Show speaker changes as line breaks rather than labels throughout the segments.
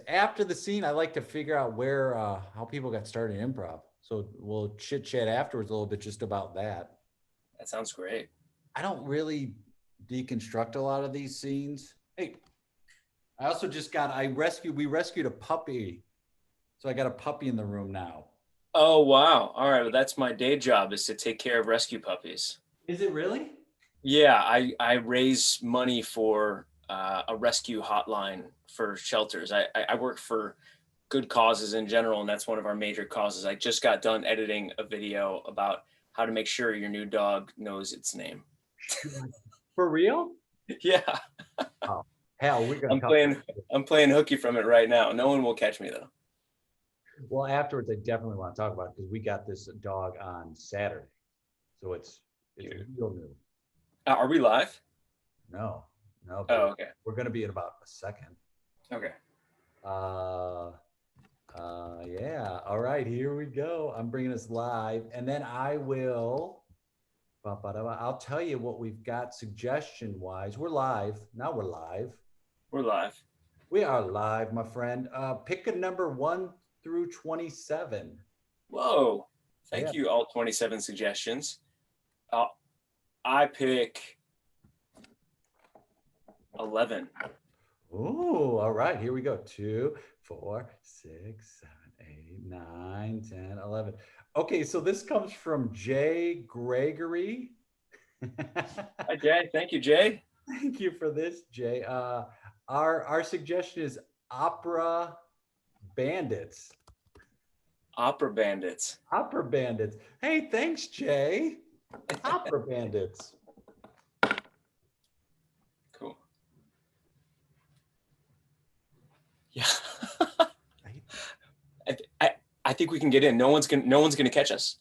After the scene, I like to figure out where how people got started in improv. So we'll chit chat afterwards a little bit just about that.
That sounds great.
I don't really deconstruct a lot of these scenes. Hey, I also just got we rescued a puppy. So I got a puppy in the room now.
Oh, wow. All right. Well, that's my day job, is to take care of rescue puppies.
Is it really?
Yeah, I raise money for a rescue hotline for shelters. I work for good causes in general, and that's one of our major causes. I just got done editing a video about how to make sure your new dog knows its name.
For real?
Yeah,
Oh, hell, we're gonna
I'm
talk.
playing I'm playing hooky from it right now. No one will catch me though.
Well, afterwards, I definitely want to talk about it because we got this dog on Saturday, so it's
Dude.
real new.
Are we live?
No, no, but
Oh, okay.
we're gonna be in about a second.
Okay.
Uh, yeah. All right, here we go. I'm bringing us live, and then I will. I'll tell you what we've got suggestion wise. We're live now. We're live.
We're live.
We are live, my friend. Pick a number 1 through 27.
Whoa.
Yeah.
Thank you, all 27 suggestions. Uh, I pick 11.
Ooh, all right. Here we go. 2, 4, 6, 7, 8, 9, 10, 11. Okay, so this comes from Jay Graigory.
Hi, Jay. Thank you, Jay.
Thank you for this, Jay. Our suggestion is opera bandits.
Opera Bandits.
Opera bandits. Hey, thanks, Jay. Opera bandits.
Cool. Yeah. I think we can get in. No one's gonna catch us.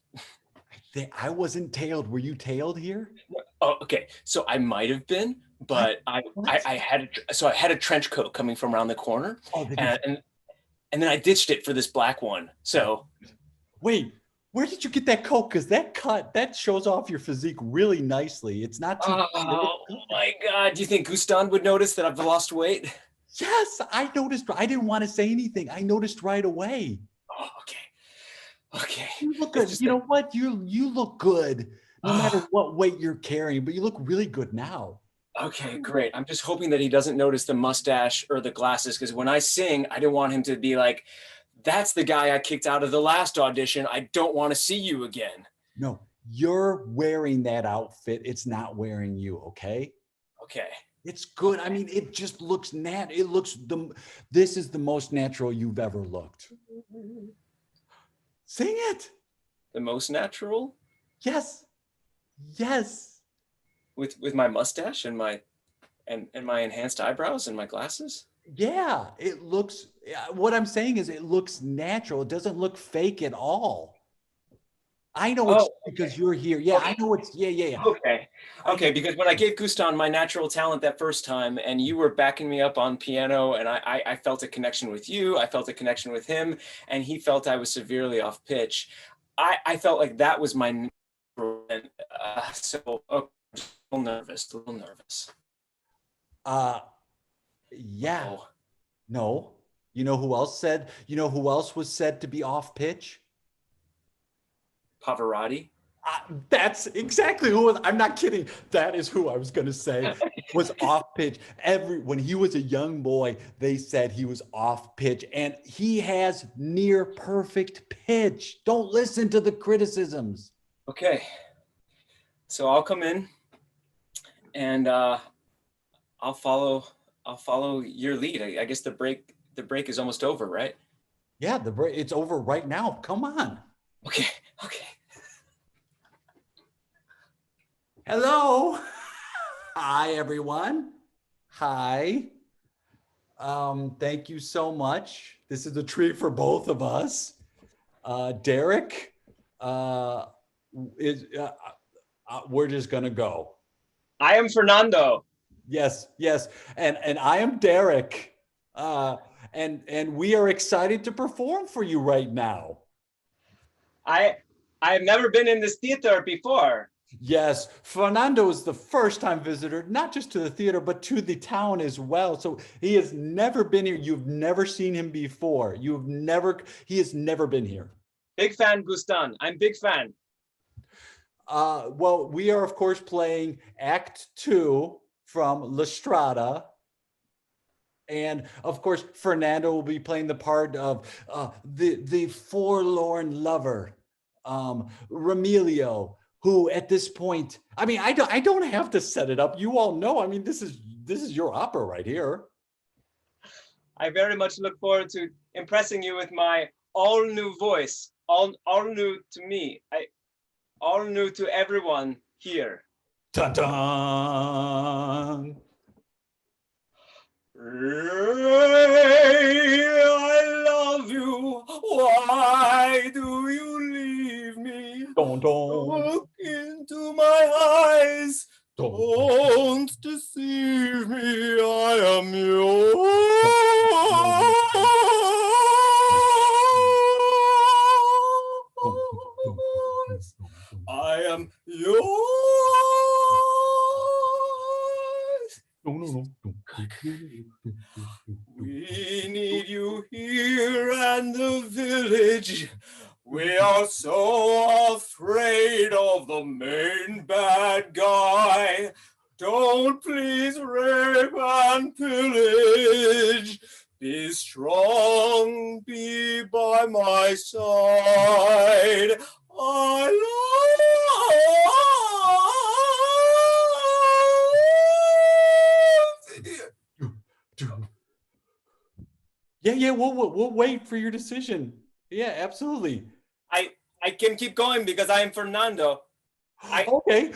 I wasn't tailed. Were you tailed here?
Oh, okay. So I might have been, but I had a trench coat coming from around the corner,
Oh,
and then I ditched it for this black one. So
wait, where did you get that coat? Because that shows off your physique really nicely. It's not too.
oh my God, do you think Gustan would notice that I've lost weight?
Yes, I noticed. I didn't want to say anything. I noticed right away.
Oh, okay. Okay.
You look good. You know what? You look good no matter what weight you're carrying, but you look really good now.
Okay, great. I'm just hoping that he doesn't notice the mustache or the glasses, because when I sing, I didn't want him to be like, that's the guy I kicked out of the last audition. I don't want to see you again.
No, you're wearing that outfit. It's not wearing you, okay?
Okay.
It's good. I mean, it just looks this is the most natural you've ever looked. Sing it.
The most natural?
Yes. Yes.
With my mustache and my enhanced eyebrows and my glasses?
Yeah, it looks, what I'm saying is it looks natural. It doesn't look fake at all. I know it's because you're here. Yeah, I know it's, yeah.
Okay, because when I gave Gustan my natural talent that first time, and you were backing me up on piano, and I felt a connection with you, I felt a connection with him, and he felt I was severely off pitch. I felt like that was my, so a little nervous.
Yeah.
Oh.
No. You know who else was said to be off pitch?
Pavarotti.
That's exactly who I'm not kidding. That is who I was going to say was off pitch. When he was a young boy, they said he was off pitch, and he has near perfect pitch. Don't listen to the criticisms.
Okay. So I'll come in and I'll follow your lead. I guess the break is almost over, right?
Yeah, it's over right now. Come on.
Okay.
Hello. Hi, everyone. Hi. Thank you so much. This is a treat for both of us. Derek, we're just gonna go.
I am Fernando.
Yes. And I am Derek. And we are excited to perform for you right now.
I have never been in this theater before.
Yes, Fernando is the first-time visitor, not just to the theater, but to the town as well. So he has never been here. You've never seen him before. He has never been here.
Big fan, Gustan. I'm big fan.
Well, we are, of course, playing Act Two from La Strada. And of course, Fernando will be playing the part of the forlorn lover, Remilio, who at this point, I mean, I don't have to set it up. You all know. I mean, this is your opera right here.
I very much look forward to impressing you with my all new voice, all new to me, all new to everyone here.
Dun dun.
Ray, I love you. Why do you leave me?
Dun, dun.
Look into my eyes.
Dun.
Don't deceive me. I am yours. I am yours. We need you here and the village. We are so afraid of the main bad guy. Don't please rape and pillage. Be strong, be by my side.
Yeah, we'll wait for your decision. Yeah, absolutely.
I can keep going because I am Fernando.
Okay.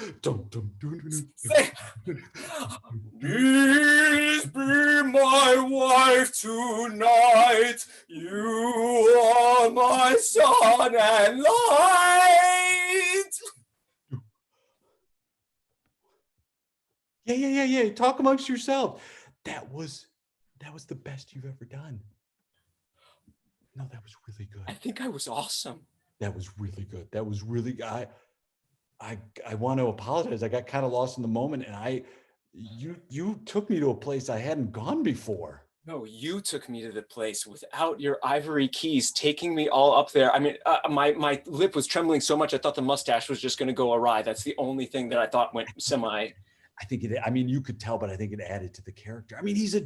Please be my wife tonight. You are my sun and light.
Yeah. Talk amongst yourselves. That was the best you've ever done. No, that was really good.
I think I was awesome.
That was really good. That was really I want to apologize. I got kind of lost in the moment, and you took me to a place I hadn't gone before.
No, you took me to the place without your ivory keys, taking me all up there. I mean, my lip was trembling so much I thought the mustache was just going to go awry. That's the only thing that I thought went semi.
I mean, you could tell, but I think it added to the character. I mean, he's a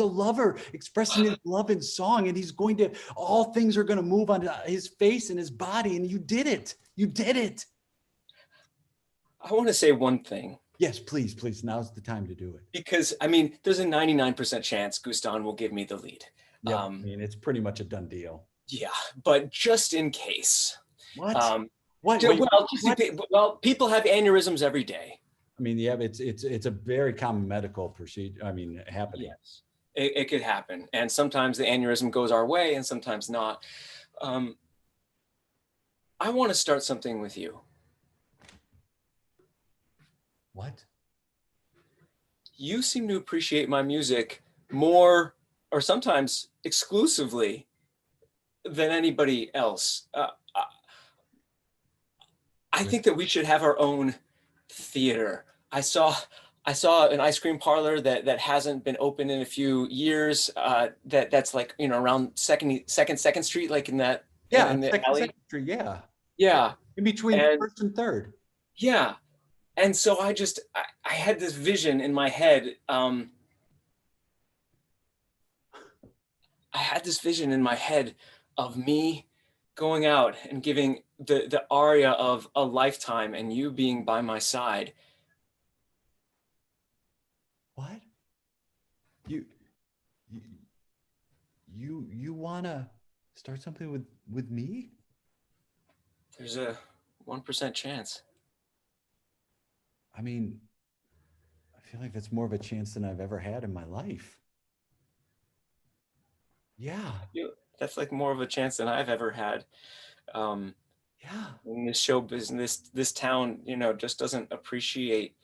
lover expressing his love in song, and all things are going to move on his face and his body. And you did it. You did it.
I want to say one thing.
Yes, please. Now's the time to do it.
Because, I mean, there's a 99% chance Gustan will give me the lead.
Yeah, I mean, it's pretty much a done deal.
Yeah, but just in case.
What?
What? Well, people have aneurysms every day.
I mean, yeah, it's a very common medical procedure. I mean, happening.
Yes, it could happen, and sometimes the aneurysm goes our way, and sometimes not. I want to start something with you.
What?
You seem to appreciate my music more, or sometimes exclusively, than anybody else. I think that we should have our own theater. I saw an ice cream parlor that hasn't been open in a few years. That's like, you know, around second Street, like in that.
Yeah,
in the alley.
Second Street, yeah.
Yeah.
In between first and third.
Yeah. And so I had this vision in my head. I had this vision in my head of me going out and giving the aria of a lifetime and you being by my side.
What? You wanna start something with me?
There's a 1% chance.
I mean, I feel like that's more of a chance than I've ever had in my life. Yeah.
That's like more of a chance than I've ever had.
Yeah.
In this show business, this town, you know, just doesn't appreciate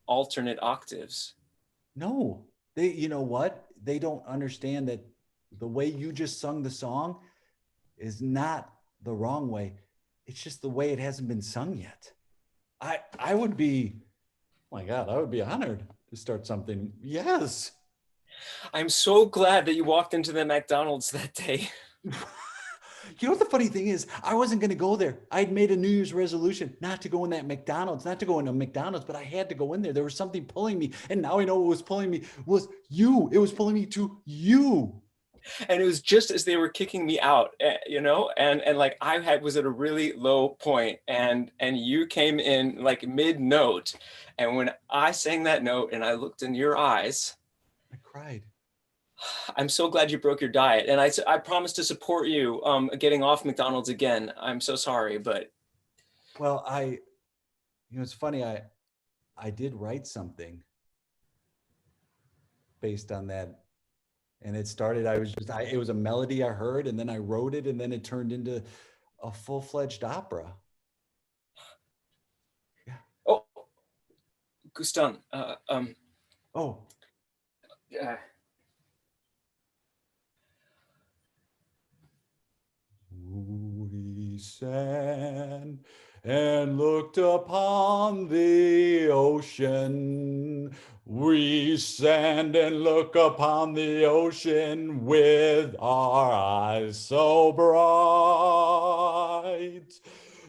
alternate octaves.
No, you know what? They don't understand that the way you just sung the song is not the wrong way. it's just the way it hasn't been sung yet. I would be, oh my God, I would be honored to start something. Yes.
I'm so glad that you walked into the McDonald's that day.
You know what the funny thing is? I wasn't going to go there. I'd made a New Year's resolution not to go in that McDonald's, not to go into McDonald's, but I had to go in there. There was something pulling me. And now I know what was pulling me was you. It was pulling me to you.
And it was just as they were kicking me out, you know, and like was at a really low point, and you came in like mid note, and when I sang that note and I looked in your eyes,
I cried.
I'm so glad you broke your diet, and I promise to support you getting off McDonald's again. I'm so sorry, but
Well, it's funny. I did write something based on that. And it started, it was a melody I heard, and then I wrote it, and then it turned into a full-fledged opera. Yeah.
oh, Gustan,
Oh,
uh,
we sang and looked upon the ocean. We stand and look upon the ocean with our eyes so bright.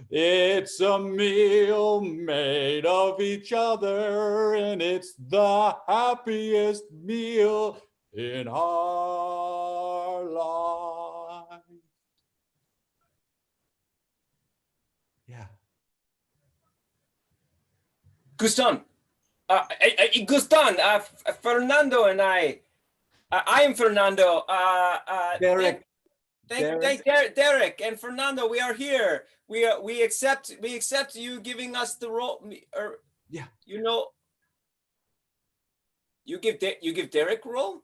It's a meal made of each other, and it's the happiest meal in our life. Yeah.
Gustan, Gustan, Fernando and I am Fernando.
Derek.
Derek and Fernando, we are here. We accept you giving us the role. Or
Yeah.
You know, you give Derek a role.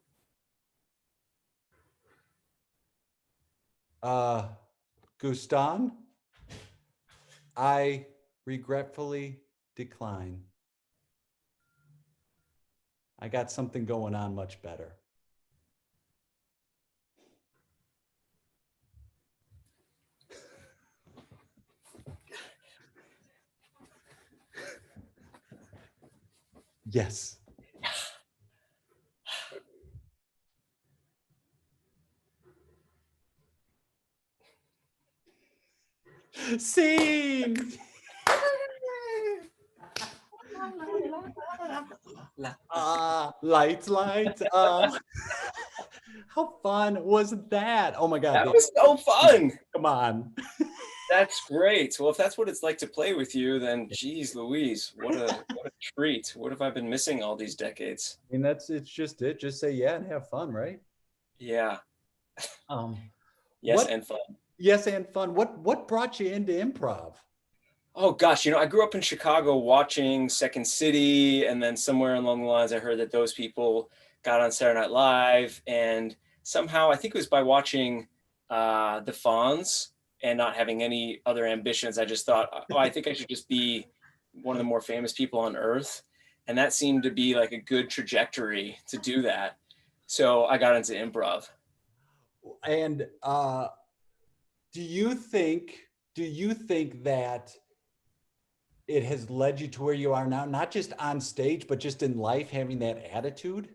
Gustan, I regretfully decline. I got something going on much better. Yes. Scene. Lights. How fun was that? Oh my God.
That was so fun.
Come on.
That's great. Well, if that's what it's like to play with you, then geez Louise, what a treat. What have I been missing all these decades?
I mean, it's just it. Just say yeah and have fun, right?
Yeah.
Yes,
and fun.
Yes, and fun. What brought you into improv?
Oh gosh, I grew up in Chicago watching Second City, and then somewhere along the lines I heard that those people got on Saturday Night Live, and somehow I think it was by watching the Fonz and not having any other ambitions. I just thought, oh, I think I should just be one of the more famous people on earth, and that seemed to be like a good trajectory to do that. So I got into improv.
And do you think that it has led you to where you are now, not just on stage, but just in life, having that attitude?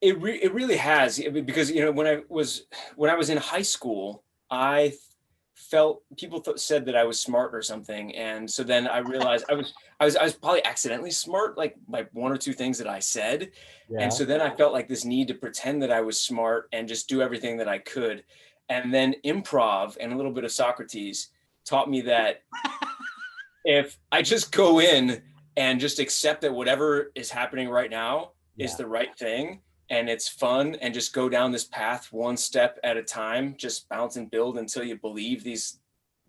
It really has, because when I was in high school, I felt people said that I was smart or something, and so then I realized I was probably accidentally smart, like one or two things that I said, and so then I felt like this need to pretend that I was smart and just do everything that I could, and then improv and a little bit of Socrates taught me that if I just go in and just accept that whatever is happening right now is the right thing, and it's fun, and just go down this path one step at a time, just bounce and build until you believe these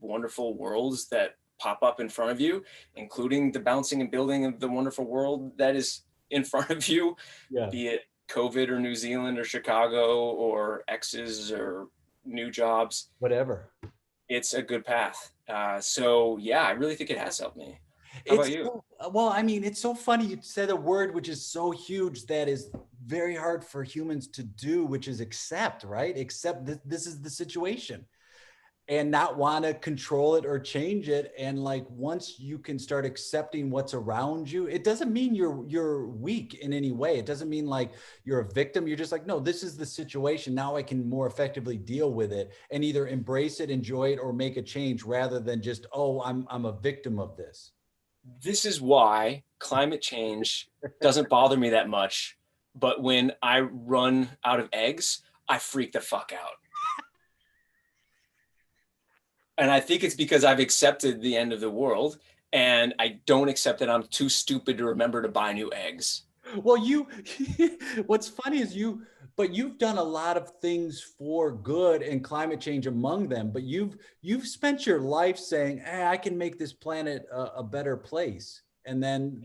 wonderful worlds that pop up in front of you, including the bouncing and building of the wonderful world that is in front of you, be it COVID or New Zealand or Chicago or exes or new jobs,
whatever.
It's a good path. So yeah, I really think it has helped me. How about you?
Well, I mean, it's so funny. You said a word which is so huge that is very hard for humans to do, which is accept, right? Accept this is the situation. and not want to control it or change it. And like once you can start accepting what's around you, it doesn't mean you're weak in any way. It doesn't mean like you're a victim. You're just like, no, this is the situation. Now I can more effectively deal with it and either embrace it, enjoy it, or make a change rather than just, oh, I'm a victim of this.
This is why climate change doesn't bother me that much. But when I run out of eggs, I freak the fuck out. And I think it's because I've accepted the end of the world, and I don't accept that I'm too stupid to remember to buy new eggs.
Well, what's funny is but you've done a lot of things for good and climate change among them, but you've spent your life saying, hey, I can make this planet a better place. And then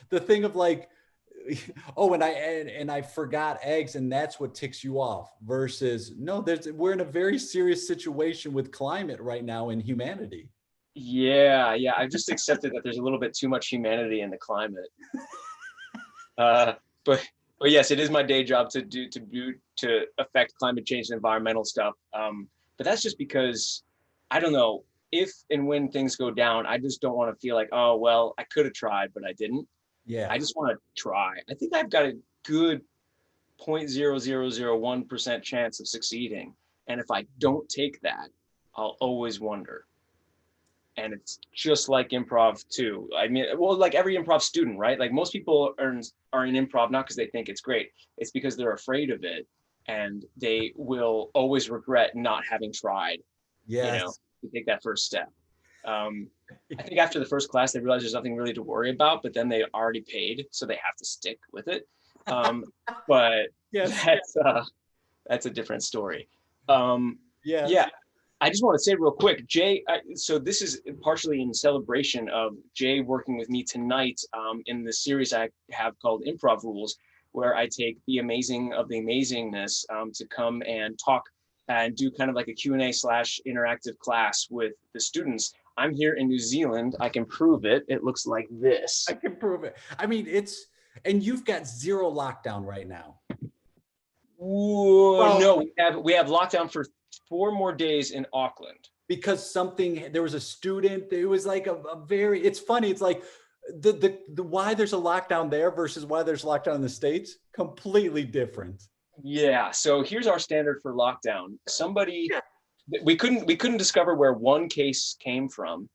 the thing of like, oh, and I forgot eggs, and that's what ticks you off versus no, we're in a very serious situation with climate right now in humanity.
Yeah, I've just accepted that there's a little bit too much humanity in the climate. But yes, it is my day job to affect climate change and environmental stuff. But that's just because I don't know if and when things go down, I just don't want to feel like, oh well, I could have tried, but I didn't.
Yeah.
I just want to try. I think I've got a good 0.0001% chance of succeeding, and if I don't take that, I'll always wonder. And it's just like improv too. I mean, well, like every improv student, right? Like most people are in improv not because they think it's great, it's because they're afraid of it, and they will always regret not having tried.
Yes.
To take that first step. I think after the first class, they realize there's nothing really to worry about, but then they already paid, so they have to stick with it. But yes, that's a different story. Yeah. I just want to say real quick, Jay, so this is partially in celebration of Jay working with me tonight in the series I have called Improv Rules, where I take the amazing of the amazingness to come and talk and do kind of like a Q&A / interactive class with the students. I'm here in New Zealand. I can prove it. It looks like this.
I can prove it. I mean, and you've got zero lockdown right now.
Well, no, we have lockdown for 4 more days in Auckland.
Because there was a student, it was like it's funny. It's like the why there's a lockdown there versus why there's lockdown in the States, completely different.
Yeah. So here's our standard for lockdown. We couldn't discover where one case came from.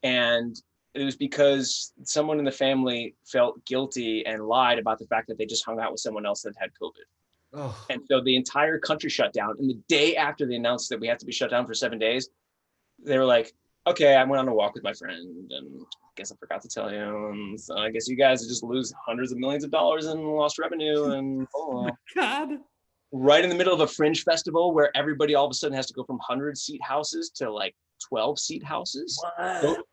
And it was because someone in the family felt guilty and lied about the fact that they just hung out with someone else that had COVID. Oh. And so the entire country shut down. And the day after they announced that we have to be shut down for 7 days, they were like, okay, I went on a walk with my friend and I guess I forgot to tell you. And so I guess you guys just lose hundreds of millions of dollars in lost revenue. And
oh my God.
Right in the middle of a fringe festival where everybody all of a sudden has to go from 100-seat houses to like 12-seat houses.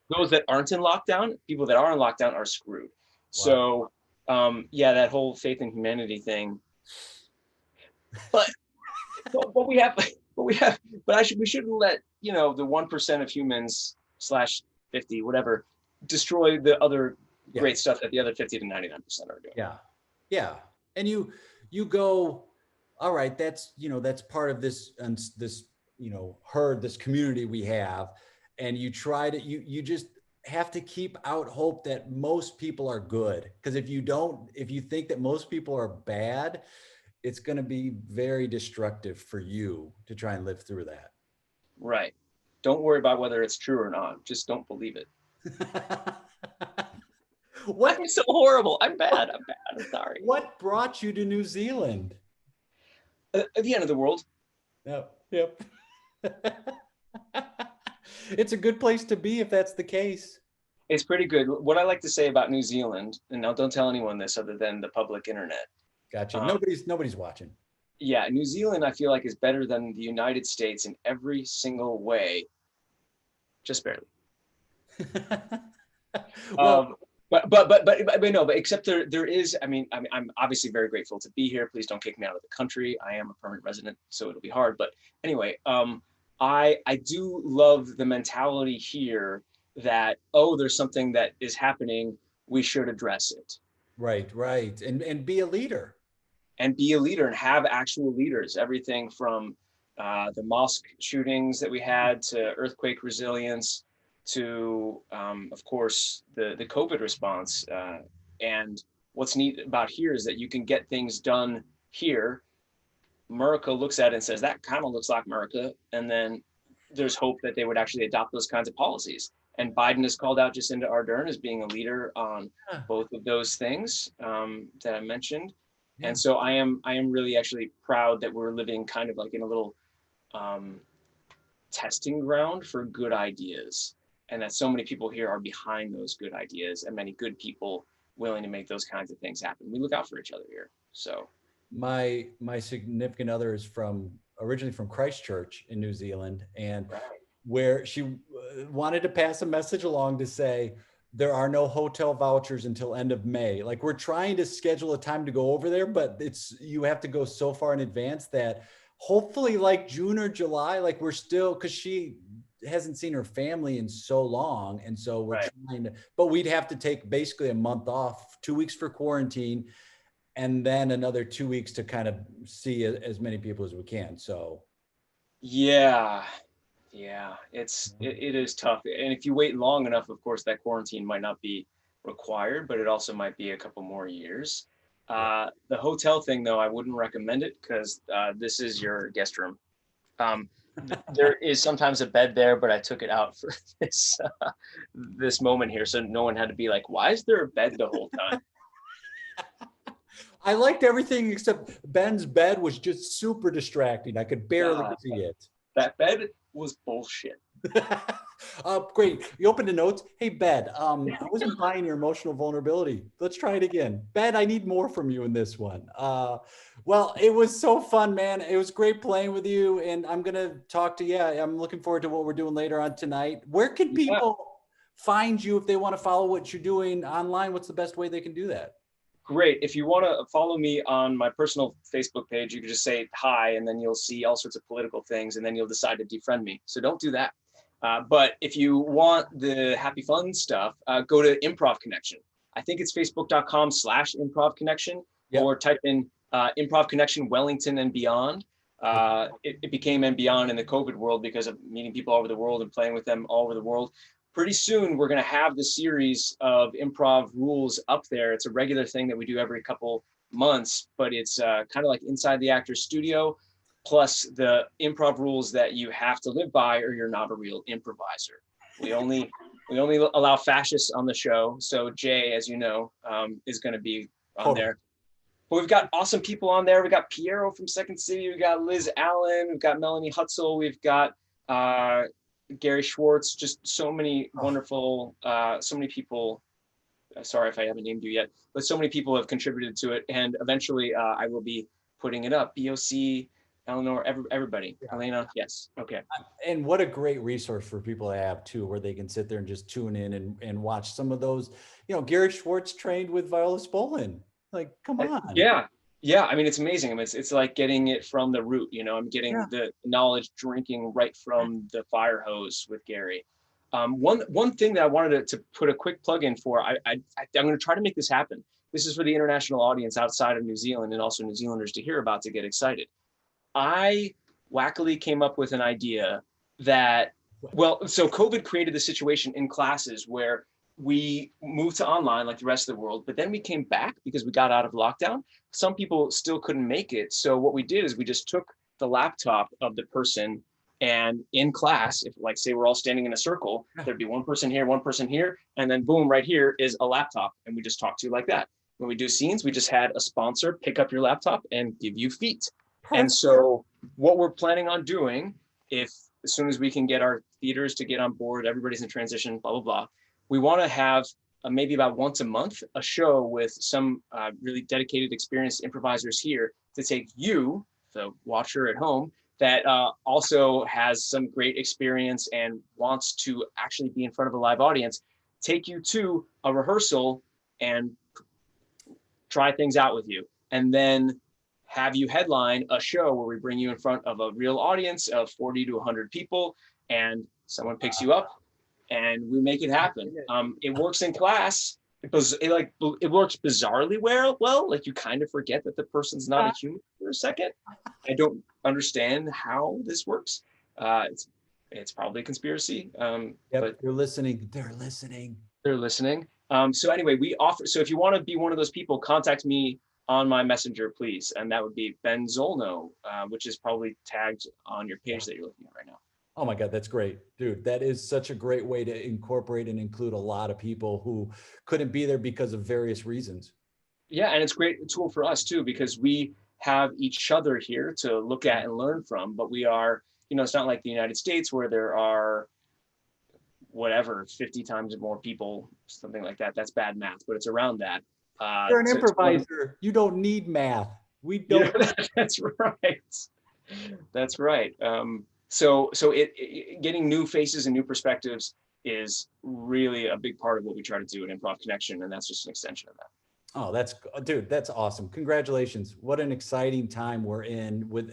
Those that aren't in lockdown, people that are in lockdown are screwed. Wow. So that whole faith in humanity thing. But we shouldn't let, the 1% of humans /50, whatever, destroy the other great stuff that the other 50 to 99% are doing.
Yeah. Yeah. And you go, all right, that's part of this herd, this community we have. And you try to, you just have to keep out hope that most people are good. Because if you think that most people are bad, it's going to be very destructive for you to try and live through that.
Right. Don't worry about whether it's true or not. Just don't believe it. What? I'm so horrible. I'm bad. I'm sorry.
What brought you to New Zealand?
The end of the world.
Yep. It's a good place to be if that's the case.
It's pretty good. What I like to say about New Zealand, and now don't tell anyone this other than the public internet.
Gotcha. Nobody's watching.
Yeah, New Zealand, I feel like, is better than the United States in every single way, just barely. Well, but except there is. I mean, I'm obviously very grateful to be here. Please don't kick me out of the country. I am a permanent resident, so it'll be hard. But anyway, I do love the mentality here that there's something that is happening. We should address it.
Right, and be a leader.
And be a leader and have actual leaders. Everything from the mosque shootings that we had, to earthquake resilience, to of course the COVID response. And what's neat about here is that you can get things done here. America looks at it and says that kind of looks like America, and then there's hope that they would actually adopt those kinds of policies. And Biden has called out Jacinda Ardern as being a leader on both of those things that I mentioned.
Yeah.
And so I am really actually proud that we're living kind of like in a little testing ground for good ideas, and that so many people here are behind those good ideas, and many good people willing to make those kinds of things happen. We look out for each other here. So
My significant other is originally from Christchurch in New Zealand, and
right.
where she wanted to pass a message along to say there are no hotel vouchers until end of May. Like, we're trying to schedule a time to go over there, but you have to go so far in advance that hopefully like June or July, like we're still, because she hasn't seen her family in so long, and so we're
Right.
trying to, but we'd have to take basically a month off, 2 weeks for quarantine, and then another 2 weeks to kind of see as many people as we can. So
Yeah, it is tough. And if you wait long enough, of course, that quarantine might not be required, but it also might be a couple more years. The hotel thing, though, I wouldn't recommend it, because this is your guest room. There is sometimes a bed there, but I took it out for this moment here, so no one had to be like, "Why is there a bed the whole time?"
I liked everything except Ben's bed was just super distracting. I could barely
God,
see it.
that bed was bullshit.
Great. You opened the notes. Hey, Ben, I wasn't buying your emotional vulnerability. Let's try it again. Ben, I need more from you in this one. Well, it was so fun, man. It was great playing with you. And I'm going to talk to you. I'm looking forward to what we're doing later on tonight. Where can people find you if they want to follow what you're doing online? What's the best way they can do that?
Great. If you want to follow me on my personal Facebook page, you can just say hi, and then you'll see all sorts of political things, and then you'll decide to defriend me. So don't do that. But if you want the happy fun stuff, go to Improv Connection. I think it's facebook.com/Improv Connection, or type in Improv Connection Wellington and beyond. It became and beyond in the COVID world because of meeting people all over the world and playing with them all over the world. Pretty soon, we're going to have the series of improv rules up there. It's a regular thing that we do every couple months, but it's kind of like inside the actor's studio, plus the improv rules that you have to live by, or you're not a real improviser. We only allow fascists on the show. So Jay, as you know, is going to be on there. But we've got awesome people on there. We got Piero from Second City. We got Liz Allen. We've got Melanie Hutzel. We've got Gary Schwartz, just so many wonderful, so many people. Sorry if I haven't named you yet, but so many people have contributed to it. And eventually I will be putting it up. BOC, Eleanor, everybody. Elena, yes. Okay.
And what a great resource for people to have too, where they can sit there and just tune in and watch some of those. Gary Schwartz trained with Viola Spolin. Like, come on.
Yeah. I mean, it's amazing. I mean, it's like getting it from the root. I'm getting the knowledge drinking right from the fire hose with Gary. One thing that I wanted to put a quick plug in for, I'm going to try to make this happen. This is for the international audience outside of New Zealand, and also New Zealanders to hear about, to get excited. I wackily came up with an idea that, so COVID created the situation in classes where we moved to online like the rest of the world, but then we came back because we got out of lockdown. Some people still couldn't make it. So what we did is we just took the laptop of the person, and in class, if like say we're all standing in a circle, there'd be one person here, and then boom, right here is a laptop, and we just talk to you like that. When we do scenes, we just had a sponsor pick up your laptop and give you feet. Perfect. And so what we're planning on doing, as soon as we can get our theaters to get on board, everybody's in transition, blah, blah, blah. We want to have maybe about once a month, a show with some really dedicated, experienced improvisers here to take you, the watcher at home, that also has some great experience and wants to actually be in front of a live audience, take you to a rehearsal and try things out with you. And then have you headline a show where we bring you in front of a real audience of 40 to 100 people, and someone picks you up and we make it happen. It works in class because it works bizarrely well. Like, you kind of forget that the person's not a human for a second. I don't understand how this works. It's probably a conspiracy,
Yep,
but
you're listening. They're listening.
they're listening. So anyway, we offer. So if you want to be one of those people, contact me on my messenger, please, and that would be Ben Zolno, which is probably tagged on your page that you're looking at right now.
Oh my God, that's great, dude. That is such a great way to incorporate and include a lot of people who couldn't be there because of various reasons.
Yeah, and it's a great tool for us too, because we have each other here to look at and learn from. But we are, it's not like the United States where there are whatever 50 times more people, something like that. That's bad math, but it's around that.
You're an
To
improviser. You don't need math. We
you know,
don't.
that's right. That's right. So getting new faces and new perspectives is really a big part of what we try to do at Improv Connection, and that's just an extension of that.
Oh, dude, that's awesome. Congratulations. What an exciting time we're in with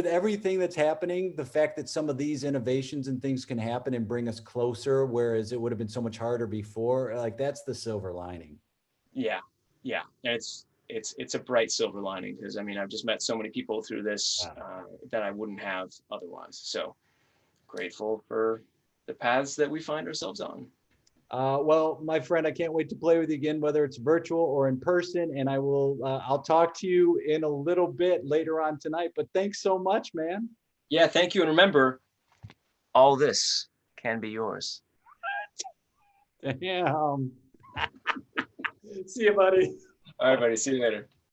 everything that's happening. The fact that some of these innovations and things can happen and bring us closer, whereas it would have been so much harder before. Like that's the silver lining.
Yeah, yeah, and it's a bright silver lining, because I mean I've just met so many people through this that I wouldn't have otherwise. So grateful for the paths that we find ourselves on.
Well, my friend, I can't wait to play with you again, whether it's virtual or in person. And I'll talk to you in a little bit later on tonight. But thanks so much, man.
Yeah, thank you, and remember, all this can be yours.
Damn. See you, buddy.
All right, buddy. See you later.